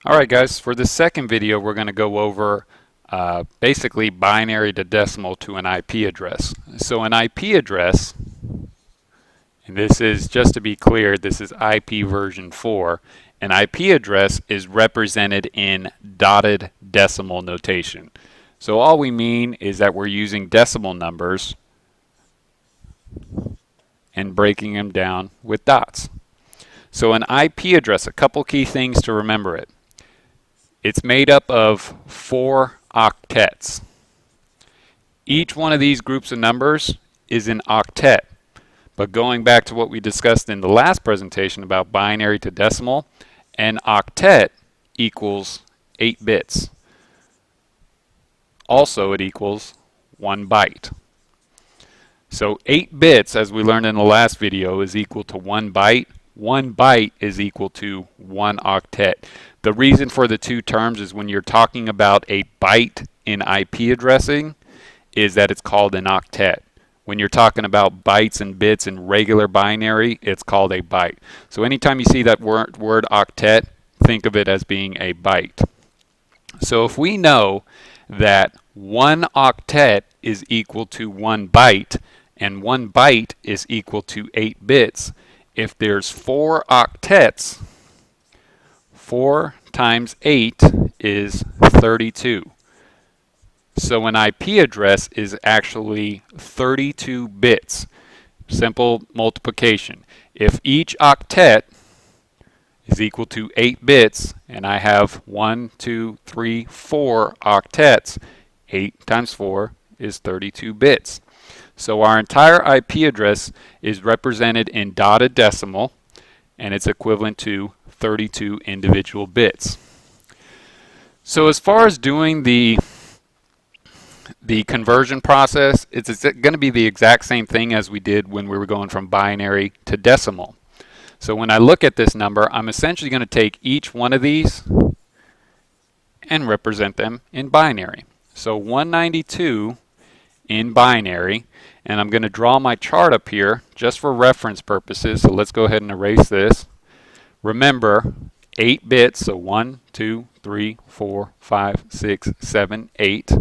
Alright guys, for the second video we're going to go over basically binary to decimal to an IP address. So an IP address, and this is, just to be clear, this is IP version 4. An IP address is represented in dotted decimal notation. So all we mean is that we're using decimal numbers and breaking them down with dots. So an IP address, a couple key things to remember it. It's made up of 4 octets. Each one of these groups of numbers is an octet. But going back to what we discussed in the last presentation about binary to decimal, an octet equals 8 bits. Also, it equals 1 byte. So 8 bits, as we learned in the last video, is equal to 1 byte. 1 byte is equal to 1 octet. The reason for the two terms is when you're talking about a byte in IP addressing is that it's called an octet. When you're talking about bytes and bits in regular binary, it's called a byte. So anytime you see that word octet, think of it as being a byte. So if we know that 1 octet is equal to 1 byte and 1 byte is equal to 8 bits, if there's 4 octets, 4 times 8 is 32. So an IP address is actually 32 bits. Simple multiplication. If each octet is equal to 8 bits, and I have 1, 2, 3, 4 octets, 8 times 4 is 32 bits. So our entire IP address is represented in dotted decimal, and it's equivalent to 32 individual bits. So as far as doing the conversion process, it's going to be the exact same thing as we did when we were going from binary to decimal. So when I look at this number, I'm essentially going to take each one of these and represent them in binary. So 192 in binary, and I'm going to draw my chart up here just for reference purposes. So let's go ahead and erase this. Remember, 8 bits, so 1, 2, 3, 4, 5, 6, 7, 8.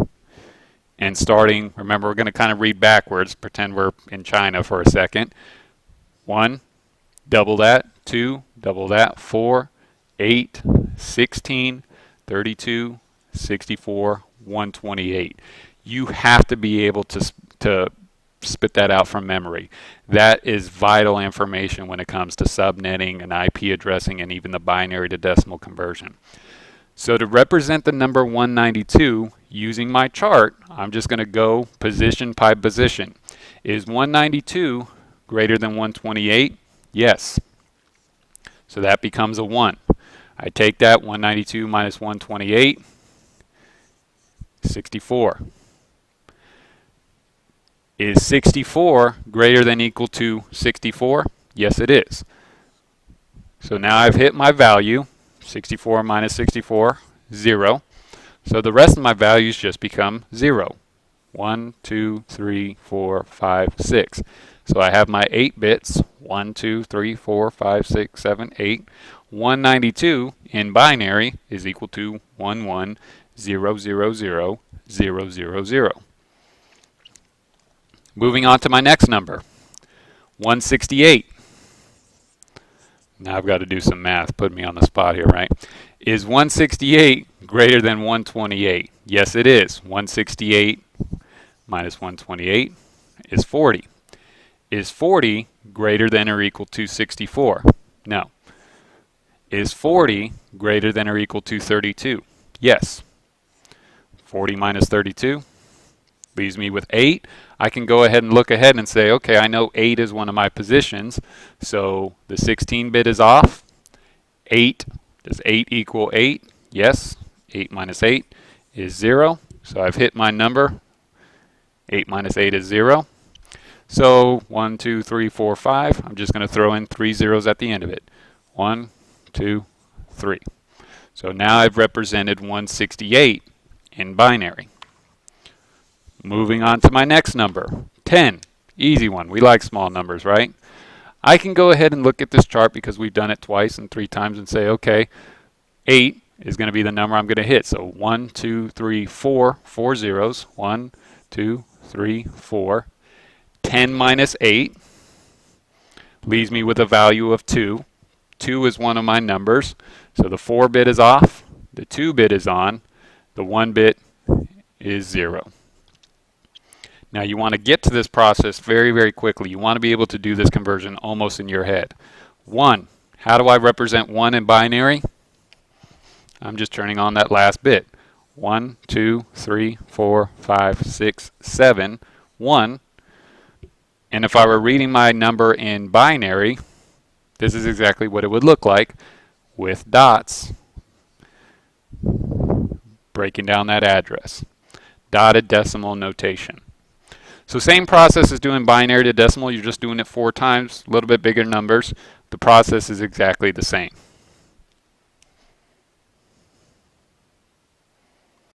And starting, remember, we're going to kind of read backwards, pretend we're in China for a second. 1, double that, 2, double that, 4, 8, 16, 32, 64, 128. You have to be able to spit that out from memory. That is vital information when it comes to subnetting and IP addressing and even the binary to decimal conversion. So to represent the number 192 using my chart, I'm just going to go position by position. Is 192 greater than 128? Yes. So that becomes a 1. I take that, 192 minus 128, 64. Is 64 greater than or equal to 64? Yes, it is. So now I've hit my value. 64 minus 64, 0. So the rest of my values just become 0. 1, 2, 3, 4, 5, 6. So I have my 8 bits. 1, 2, 3, 4, 5, 6, 7, 8. 192 in binary is equal to 1, 1, 0, 0, 0, 0, 0, 0. Moving on to my next number, 168. Now I've got to do some math, put me on the spot here, right? Is 168 greater than 128? Yes, it is. 168 minus 128 is 40. Is 40 greater than or equal to 64? No. Is 40 greater than or equal to 32? Yes. 40 minus 32 leaves me with 8. I can go ahead and look ahead and say, okay, I know 8 is one of my positions, so the 16-bit is off. 8, does 8 equal 8? Yes. 8 minus 8 is 0, so I've hit my number. 8 minus 8 is 0. So 1, 2, 3, 4, 5. I'm just going to throw in 3 zeros at the end of it. 1, 2, 3. So now I've represented 168 in binary. Moving on to my next number, 10. Easy one. We like small numbers, right? I can go ahead and look at this chart because we've done it twice and 3 times and say, okay, 8 is going to be the number I'm going to hit. So 1, 2, 3, 4, 4 zeros. 1, 2, 3, 4. 10 minus 8 leaves me with a value of 2. 2 is one of my numbers. So the 4 bit is off, the 2 bit is on, the 1 bit is 0. Now you want to get to this process very, very quickly. You want to be able to do this conversion almost in your head. 1. How do I represent 1 in binary? I'm just turning on that last bit. 1, 2, 3, 4, 5, 6, 7, 1. And if I were reading my number in binary, this is exactly what it would look like with dots breaking down that address. Dotted decimal notation. So same process as doing binary to decimal, you're just doing it 4 times, a little bit bigger numbers. The process is exactly the same.